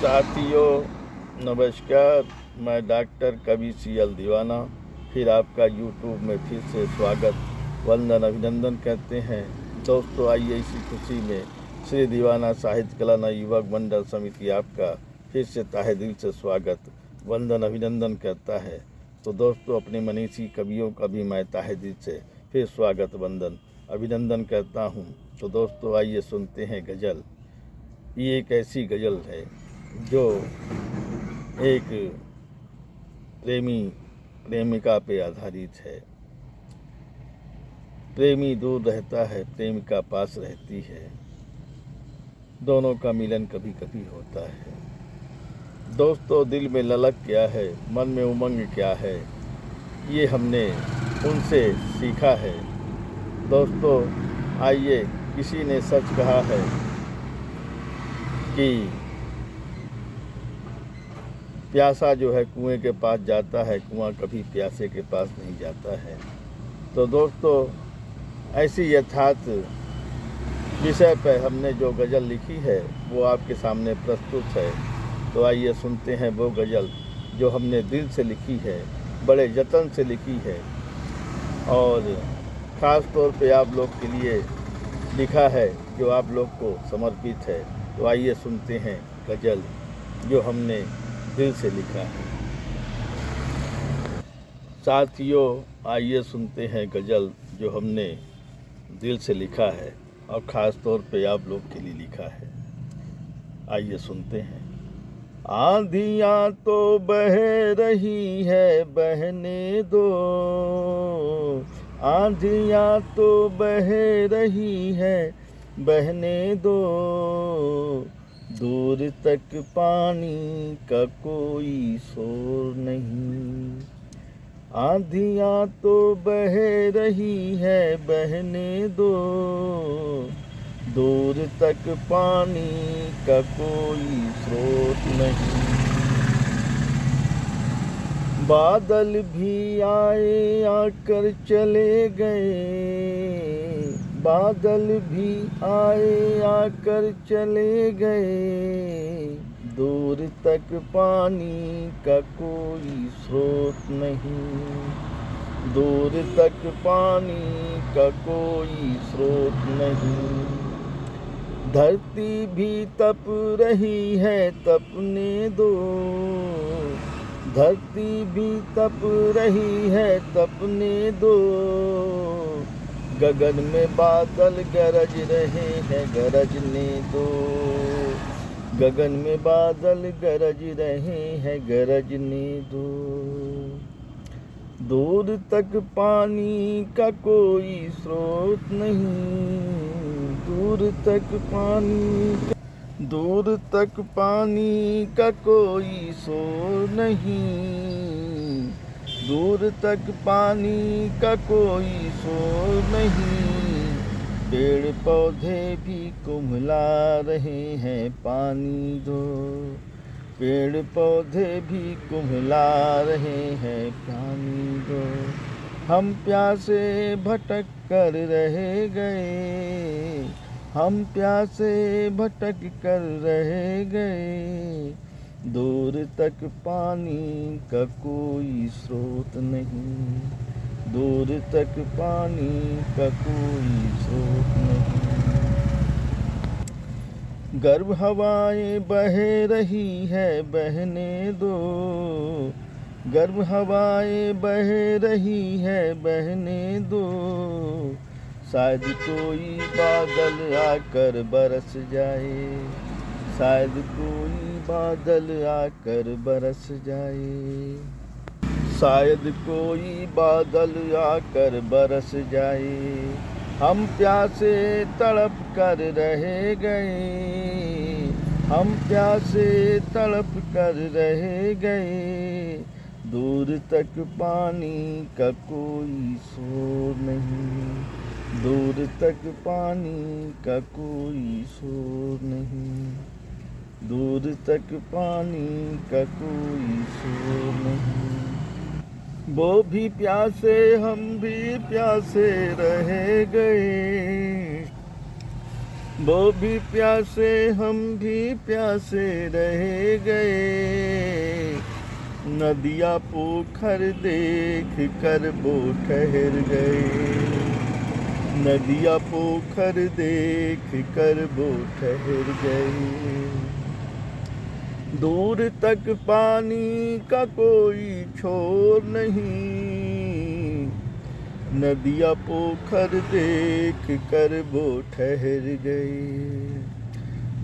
साथियों नमस्कार। मैं डॉक्टर कवि CL दीवाना फिर आपका यूट्यूब में फिर से स्वागत वंदन अभिनंदन कहते हैं। दोस्तों आइए इसी खुशी में श्री दीवाना साहित्य कला युवक मंडल समिति आपका फिर से तहे दिल से स्वागत वंदन अभिनंदन कहता है। तो दोस्तों अपने मनीषी कवियों का भी मैं तहे दिल से फिर स्वागत वंदन अभिनंदन कहता हूँ। तो दोस्तों आइए सुनते हैं गज़ल। ये एक ऐसी गज़ल है जो एक प्रेमिका पे आधारित है। प्रेमी दूर रहता है, प्रेमिका पास रहती है, दोनों का मिलन कभी कभी होता है। दोस्तों दिल में ललक क्या है, मन में उमंग क्या है, ये हमने उनसे सीखा है। दोस्तों आइए, किसी ने सच कहा है कि प्यासा जो है कुएं के पास जाता है, कुआं कभी प्यासे के पास नहीं जाता है। तो दोस्तों ऐसी यथार्थ विषय पर हमने जो गज़ल लिखी है वो आपके सामने प्रस्तुत है। तो आइए सुनते हैं वो गज़ल जो हमने दिल से लिखी है, बड़े जतन से लिखी है और ख़ास तौर पे आप लोग के लिए लिखा है, जो आप लोग को समर्पित है। तो आइए सुनते हैं गज़ल जो हमने दिल से लिखा है। साथियों आइए सुनते हैं गज़ल जो हमने दिल से लिखा है और ख़ास तौर पे आप लोग के लिए लिखा है। आइए सुनते हैं। आंधियाँ तो बह रही है, बहने दो, आंधियाँ तो बह रही है, बहने दो, दूर तक पानी का कोई शोर नहीं। आंधियाँ तो बह रही है, बहने दो, दूर तक पानी का कोई स्रोत नहीं। बादल भी आए आकर चले गए, बादल भी आए आकर चले गए, दूर तक पानी का कोई स्रोत नहीं, दूर तक पानी का कोई स्रोत नहीं। धरती भी तप रही है, तपने दो, धरती भी तप रही है, तपने दो, गगन में बादल गरज रहे हैं, गरजने दो, गगन में बादल गरज रहे हैं, गरजने दो, दूर तक पानी का कोई स्रोत नहीं, दूर तक पानी, दूर तक पानी का कोई शोर नहीं, दूर तक पानी का कोई शोर नहीं। पेड़ पौधे भी कुम्हला रहे हैं, पानी दो, पेड़ पौधे भी कुम्हला रहे हैं, पानी दो। हम प्यासे भटक कर रह गए, हम प्यासे भटक कर रह गए, दूर तक पानी का कोई स्रोत नहीं, दूर तक पानी का कोई स्रोत नहीं। गर्म हवाएं बह रही है, बहने दो, गर्म हवाएं बह रही है, बहने दो, शायद कोई बादल आकर बरस जाए, शायद कोई बादल आकर बरस जाए, शायद कोई बादल आकर बरस जाए। हम प्यासे तड़प कर रह गए, हम प्यासे तड़प कर रह गए, दूर तक पानी का कोई शोर नहीं, दूर तक पानी का कोई शोर नहीं, दूर तक पानी का कोई शोर नहीं। वो भी प्यासे हम भी प्यासे रह गए, वो भी प्यासे हम भी प्यासे रह गए, नदिया पोखर देख कर वो ठहर गए, नदिया पोखर देख कर वो ठहर गए। दूर तक पानी का कोई छोर नहीं, नदिया पोखर देख कर वो ठहर गए।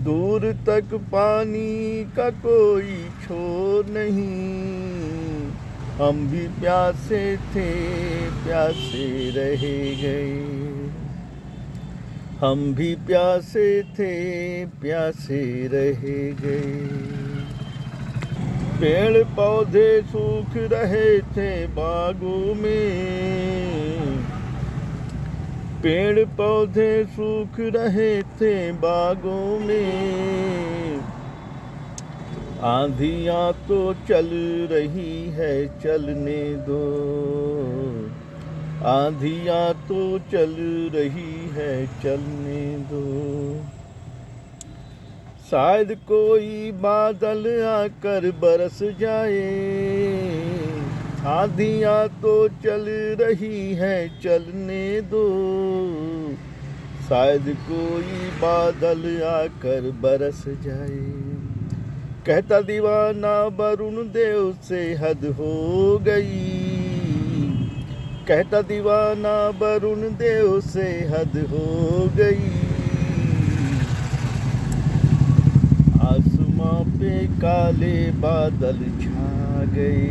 दूर तक पानी का कोई छोर नहीं, हम भी प्यासे थे प्यासे रह गए, हम भी प्यासे थे प्यासे रह गए। पेड़ पौधे सूख रहे थे बागों में, पेड़ पौधे सूख रहे थे बागों में, आंधियां तो चल रही है चलने दो, आंधियां तो चल रही है चलने दो। शायद कोई बादल आकर बरस जाए, आंधियां तो चल रही है चलने दो, शायद कोई बादल आकर बरस जाए। कहता दीवाना वरुण देव से हद हो गई, कहता दीवाना वरुण देव से हद हो गई। आसमां पे काले बादल छा गए,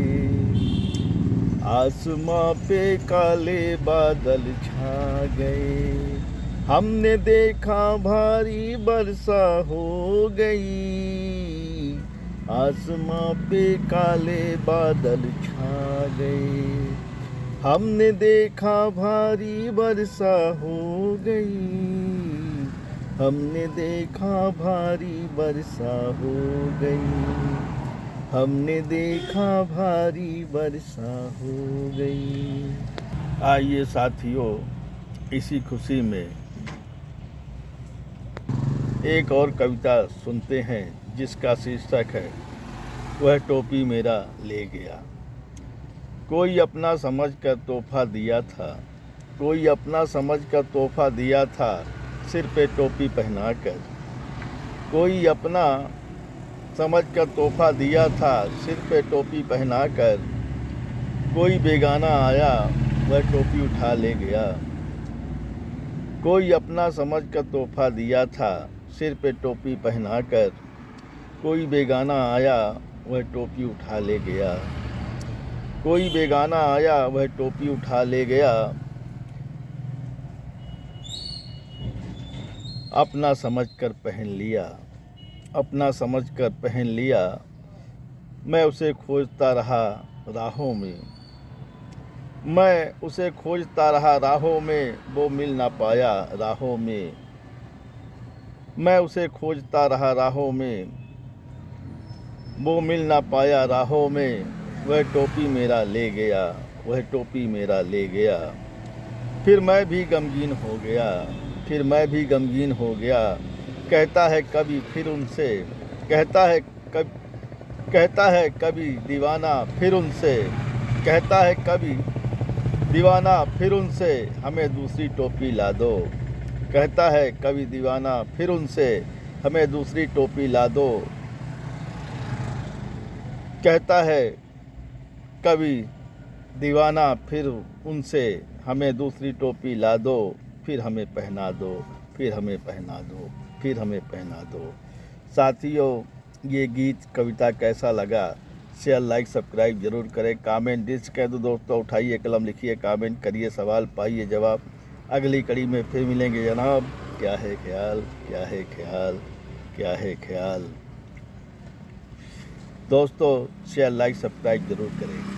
आसमां पे काले बादल छा गए, हमने देखा भारी वर्षा हो गई, आसमां पे काले बादल छा गए, हमने देखा भारी वर्षा हो गई, हमने देखा भारी वर्षा हो गई, हमने देखा भारी वर्षा हो गई। आइए साथियों, इसी खुशी में एक और कविता सुनते हैं जिसका शीर्षक है वह टोपी मेरा ले गया। कोई अपना समझ कर तोहफा दिया था, कोई अपना समझ कर तोहफा दिया था, सिर पे टोपी पहना कर। कोई अपना समझ कर तोहफा दिया था, सिर पे टोपी पहना कर। कोई बेगाना आया वह टोपी उठा ले गया। कोई अपना समझ कर तोहफा दिया था, सिर पे टोपी पहना कर। कोई बेगाना आया वह टोपी उठा ले गया। कोई बेगाना आया वह टोपी उठा ले गया। अपना समझकर पहन लिया, अपना समझकर पहन लिया। मैं उसे खोजता रहा राहों में, मैं उसे खोजता रहा राहों में, वो मिल ना पाया राहों में। मैं उसे खोजता रहा राहों में, वो मिल ना पाया राहों में। वह टोपी मेरा ले गया, वह टोपी मेरा ले गया। फिर मैं भी गमगीन हो गया, फिर मैं भी गमगीन हो गया। कहता है कभी फिर उनसे, कहता है कभी दीवाना फिर उनसे, कहता है कभी दीवाना फिर उनसे, हमें दूसरी टोपी ला दो। कहता है कभी दीवाना फिर उनसे, हमें दूसरी टोपी ला दो। कहता है कभी दीवाना फिर उनसे, हमें दूसरी टोपी ला दो। फिर हमें पहना दो, फिर हमें पहना दो, फिर हमें पहना दो। साथियों, ये गीत कविता कैसा लगा शेयर लाइक सब्सक्राइब जरूर करें। कमेंट डिस्क कह दो दोस्तों, उठाइए कलम लिखिए, कमेंट करिए, सवाल पाइए जवाब। अगली कड़ी में फिर मिलेंगे जनाब। क्या है ख्याल, क्या है ख्याल, क्या है ख्याल। दोस्तों शेयर लाइक सब्सक्राइब जरूर करें।